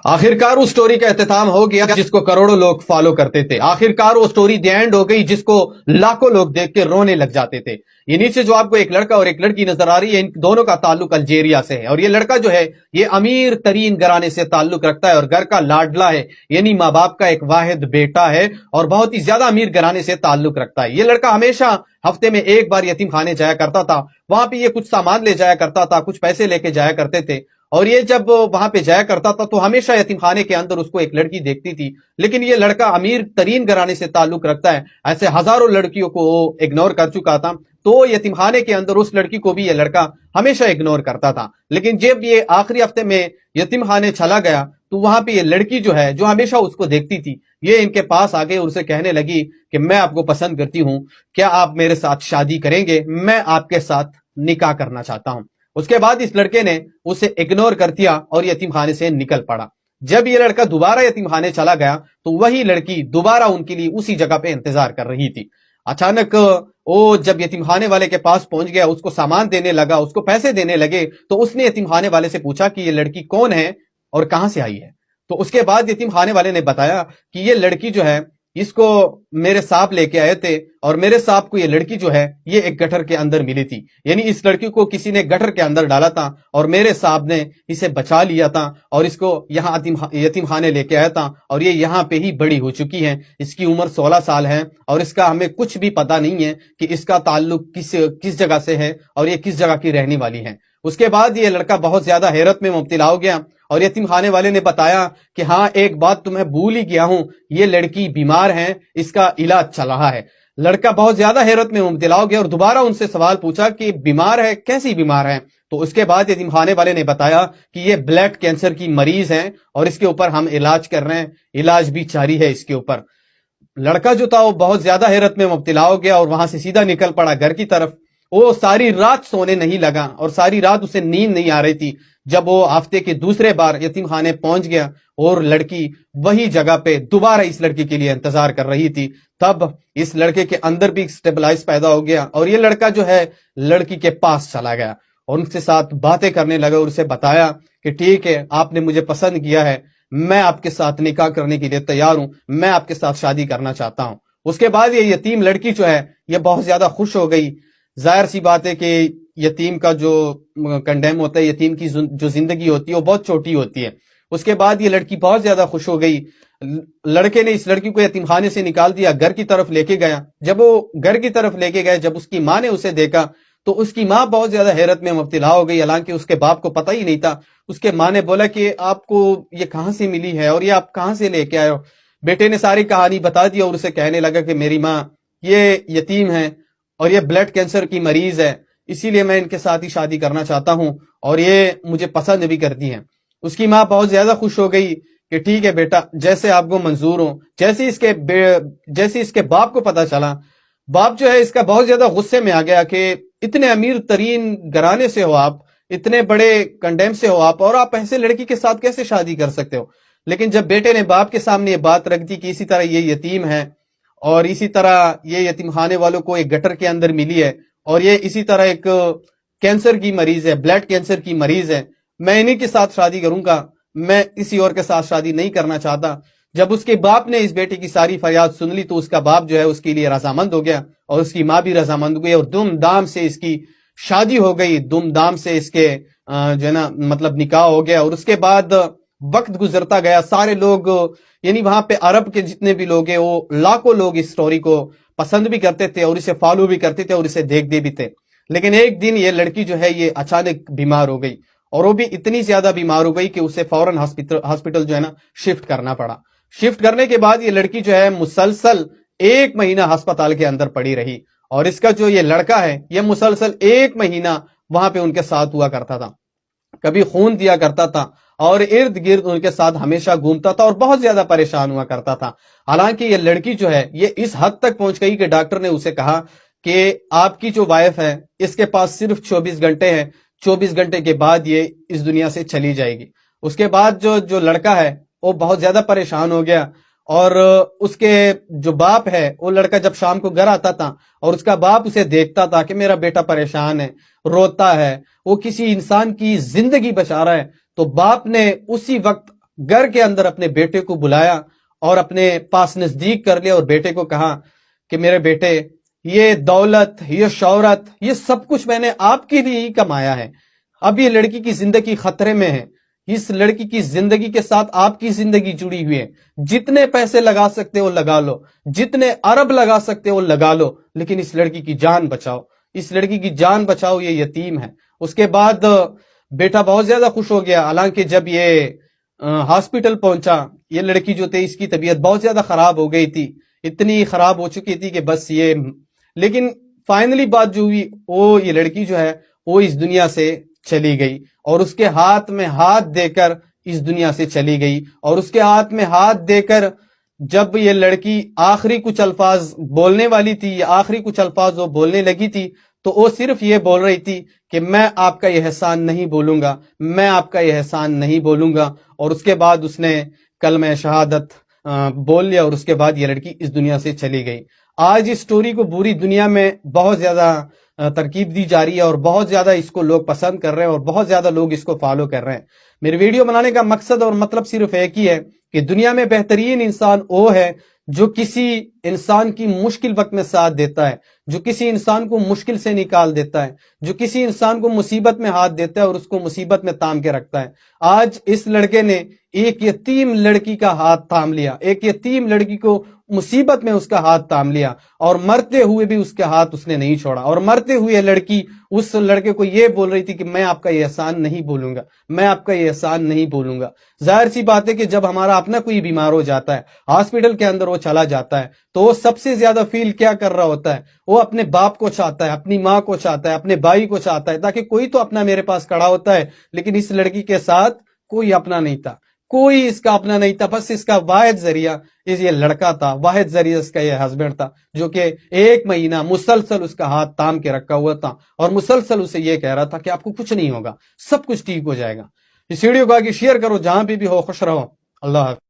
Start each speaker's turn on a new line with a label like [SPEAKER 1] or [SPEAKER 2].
[SPEAKER 1] आखिरकार उस स्टोरी का एहतिताम हो गया जिसको करोड़ों लोग फॉलो करते थे। आखिरकार वो स्टोरी द एंड हो गई जिसको लाखों लोग देख के रोने लग जाते थे। ये नीचे जो आपको एक लड़का और एक लड़की नजर आ रही है, इन दोनों का ताल्लुक अल्जीरिया से है। और ये लड़का जो है ये अमीर तरीन घराने से ताल्लुक रखता है और घर का लाडला है, यानी माँ बाप का एक वाहिद बेटा है और बहुत ही ज्यादा अमीर घराने से ताल्लुक रखता है। ये लड़का हमेशा हफ्ते में एक बार यतीम खाने जाया करता था। वहां पे ये कुछ सामान ले जाया करता था, कुछ पैसे लेके जाया करते थे। और ये जब वहां पे जाया करता था तो हमेशा यतीम खाने के अंदर उसको एक लड़की देखती थी। लेकिन ये लड़का अमीर तरीन घराने से ताल्लुक रखता है, ऐसे हजारों लड़कियों को वो इग्नोर कर चुका था। तो यतीम खाने के अंदर उस लड़की को भी ये लड़का हमेशा इग्नोर करता था। लेकिन जब ये आखिरी हफ्ते में यतीम खाने चला गया तो वहां पे ये लड़की जो है, जो हमेशा उसको देखती थी, ये इनके पास आ गई और उसे कहने लगी कि मैं आपको पसंद करती हूँ, क्या आप मेरे साथ शादी करेंगे? मैं आपके साथ निकाह करना चाहता हूँ। उसके बाद इस लड़के ने उसे इग्नोर कर दिया और यतीम खाने से निकल पड़ा। जब ये लड़का दोबारा यतीम खाने चला गया तो वही लड़की दोबारा उनके लिए उसी जगह पे इंतजार कर रही थी। अचानक वो जब यतीम खाने वाले के पास पहुंच गया, उसको सामान देने लगा, उसको पैसे देने लगे, तो उसने यतीम खाने वाले से पूछा कि ये लड़की कौन है और कहां से आई है। तो उसके बाद यतीम खाने वाले ने बताया कि ये लड़की जो है, इसको मेरे साहब लेके आए थे और मेरे साहब को ये लड़की जो है ये एक गटर के अंदर मिली थी। यानी इस लड़की को किसी ने गटर के अंदर डाला था और मेरे साहब ने इसे बचा लिया था और इसको यहाँ यतीम खाने लेके आया था और ये यहाँ पे ही बड़ी हो चुकी है। इसकी उम्र 16 साल है और इसका हमें कुछ भी पता नहीं है कि इसका ताल्लुक किस जगह से है और ये किस जगह की रहने वाली है। उसके बाद ये लड़का बहुत ज्यादा हैरत में मुब्तला हो गया और यतीम खाने वाले ने बताया कि हाँ, एक बात तुम्हें भूल ही गया हूं, ये लड़की बीमार है, इसका इलाज चल रहा है। लड़का बहुत ज्यादा हैरत में मुब्तला हो गया और दोबारा उनसे सवाल पूछा कि बीमार है, कैसी बीमार है? तो उसके बाद यतीम खाने वाले ने बताया कि ये ब्लड कैंसर की मरीज है और इसके ऊपर हम इलाज कर रहे हैं, इलाज भी जारी है इसके ऊपर। लड़का जो था वो बहुत ज्यादा हैरत में मुब्तला हो गया और वहां से सीधा निकल पड़ा घर की तरफ। वो सारी रात सोने नहीं लगा और सारी रात उसे नींद नहीं आ रही थी। जब वो हफ्ते के दूसरे बार यतीम खाने पहुंच गया और लड़की वही जगह पे दोबारा इस लड़की के लिए इंतजार कर रही थी, तब इस लड़के के अंदर भी स्टेबलाइज पैदा हो गया और ये लड़का जो है लड़की के पास चला गया और उनके साथ बातें करने लगा और उसे बताया कि ठीक है, आपने मुझे पसंद किया है, मैं आपके साथ निकाह करने के लिए तैयार हूं, मैं आपके साथ शादी करना चाहता हूं। उसके बाद ये यतीम लड़की जो है ये बहुत ज्यादा खुश हो गई। जाहिर सी बात है कि यतीम का जो कंडेम होता है, यतीम की जो जिंदगी होती है वो बहुत छोटी होती है। उसके बाद ये लड़की बहुत ज्यादा खुश हो गई। लड़के ने इस लड़की को यतीम खाने से निकाल दिया, घर की तरफ लेके गया। जब वो घर की तरफ लेके गए, जब उसकी माँ ने उसे देखा तो उसकी माँ बहुत ज्यादा हैरत में मुब्तला हो गई, हालांकि उसके बाप को पता ही नहीं था। उसके माँ ने बोला कि आपको ये कहाँ से मिली है और ये आप कहाँ से लेके आए हो? बेटे ने सारी कहानी बता दी और उसे कहने लगा कि मेरी माँ ये यतीम है और ये ब्लड कैंसर की मरीज है, इसीलिए मैं इनके साथ ही शादी करना चाहता हूं और ये मुझे पसंद भी करती हैं। उसकी माँ बहुत ज्यादा खुश हो गई कि ठीक है बेटा, जैसे आपको मंजूर हो। जैसे इसके बाप को पता चला, बाप जो है इसका बहुत ज्यादा गुस्से में आ गया कि इतने अमीर तरीन घराने से हो आप, इतने बड़े कंडेम से हो आप, और आप ऐसे लड़की के साथ कैसे शादी कर सकते हो? लेकिन जब बेटे ने बाप के सामने ये बात रख दी कि इसी तरह ये यतीम है और इसी तरह ये यतीम खाने वालों को एक गटर के अंदर मिली है और ये इसी तरह एक कैंसर की मरीज है, ब्लड कैंसर की मरीज है, मैं इन्हीं के साथ शादी करूंगा, मैं किसी और के साथ शादी नहीं करना चाहता। जब उसके बाप ने इस बेटे की सारी फरियाद सुन ली तो उसका बाप जो है उसके लिए रजामंद हो गया और उसकी माँ भी रजामंद हो गई और धूमधाम से इसकी शादी हो गई, धूमधाम से इसके जो है ना मतलब निकाह हो गया। और उसके बाद वक्त गुजरता गया, सारे लोग यानी वहां पे अरब के जितने भी लोग हैं वो लाखों लोग इस स्टोरी को पसंद भी करते थे और इसे फॉलो भी करते थे और इसे देखते भी थे। लेकिन एक दिन ये लड़की जो है ये अचानक बीमार हो गई और वो भी इतनी ज्यादा बीमार हो गई कि उसे फौरन हॉस्पिटल जो है ना शिफ्ट करना पड़ा। शिफ्ट करने के बाद ये लड़की जो है मुसलसल 1 महीना अस्पताल के अंदर पड़ी रही और इसका जो ये लड़का है ये मुसलसल 1 महीना वहां पे उनके साथ हुआ करता था, कभी खून दिया करता था और इर्द गिर्द उनके साथ हमेशा घूमता था और बहुत ज्यादा परेशान हुआ करता था। हालांकि ये लड़की जो है ये इस हद तक पहुंच गई कि डॉक्टर ने उसे कहा कि आपकी जो वाइफ है इसके पास सिर्फ 24 घंटे हैं, 24 घंटे के बाद ये इस दुनिया से चली जाएगी। उसके बाद जो लड़का है वो बहुत ज्यादा परेशान हो गया और उसके जो बाप है वो लड़का जब शाम को घर आता था और उसका बाप उसे देखता था कि मेरा बेटा परेशान है, रोता है, वो किसी इंसान की जिंदगी बचा रहा है, तो बाप ने उसी वक्त घर के अंदर अपने बेटे को बुलाया और अपने पास नजदीक कर लिया और बेटे को कहा कि मेरे बेटे, ये दौलत, ये शौहरत, ये सब कुछ मैंने आपके लिए ही कमाया है। अब ये लड़की की जिंदगी खतरे में है। इस लड़की की जिंदगी के साथ आपकी जिंदगी जुड़ी हुई है। जितने पैसे लगा सकते हो लगा लो, जितने अरब लगा सकते हो लगा लो, लेकिन इस लड़की की जान बचाओ, इस लड़की की जान बचाओ, ये यतीम है। उसके बाद बेटा बहुत ज्यादा खुश हो गया। हालांकि जब ये हॉस्पिटल पहुंचा, ये लड़की जो थी इसकी तबीयत बहुत ज्यादा खराब हो गई थी, इतनी खराब हो चुकी थी कि बस ये, लेकिन फाइनली बात जो हुई वो ये लड़की जो है वो इस दुनिया से चली गई और उसके हाथ में हाथ देकर इस दुनिया से चली गई। और उसके हाथ में हाथ देकर जब ये लड़की आखिरी कुछ अल्फाज बोलने वाली थी, आखिरी कुछ अल्फाज वो बोलने लगी थी, तो वो सिर्फ ये बोल रही थी कि मैं आपका ये एहसान नहीं बोलूंगा, मैं आपका ये एहसान नहीं बोलूंगा। और उसके बाद उसने कलमा शहादत बोल लिया और उसके बाद ये लड़की इस दुनिया से चली गई। आज इस स्टोरी को पूरी दुनिया में बहुत ज्यादा तरकीब दी जा रही है और बहुत ज्यादा इसको लोग पसंद कर रहे हैं और बहुत ज्यादा लोग इसको फॉलो कर रहे हैं। मेरे वीडियो बनाने का मकसद और मतलब सिर्फ एक ही है कि दुनिया में बेहतरीन इंसान वो है जो किसी इंसान की मुश्किल वक्त में साथ देता है, जो किसी इंसान को मुश्किल से निकाल देता है, जो किसी इंसान को मुसीबत में हाथ देता है और उसको मुसीबत में थाम के रखता है। आज इस लड़के ने एक यतीम लड़की का हाथ थाम लिया, एक यतीम लड़की को मुसीबत में उसका हाथ थाम लिया और मरते हुए भी उसके हाथ उसने नहीं छोड़ा। और मरते हुए लड़की उस लड़के को ये बोल रही थी कि मैं आपका ये एहसान नहीं बोलूंगा, मैं आपका ये एहसान नहीं बोलूंगा। जाहिर सी बात है कि जब हमारा अपना कोई बीमार हो जाता है, हॉस्पिटल के अंदर वो चला जाता है, तो वो सबसे ज्यादा फील क्या कर रहा होता है? वो अपने बाप को चाहता है, अपनी माँ को चाहता है, अपने भाई को चाहता है, ताकि कोई तो अपना मेरे पास खड़ा होता है। लेकिन इस लड़की के साथ कोई अपना नहीं था, कोई इसका अपना नहीं था। बस इसका वाहिद जरिया ये लड़का था, वाहिद जरिया इसका ये हस्बैंड था, जो कि 1 महीना मुसलसल उसका हाथ थाम के रखा हुआ था और मुसलसल उसे ये कह रहा था कि आपको कुछ नहीं होगा, सब कुछ ठीक हो जाएगा। इस वीडियो को आगे शेयर करो, जहां भी हो खुश रहो। अल्लाह हाफ़िज़।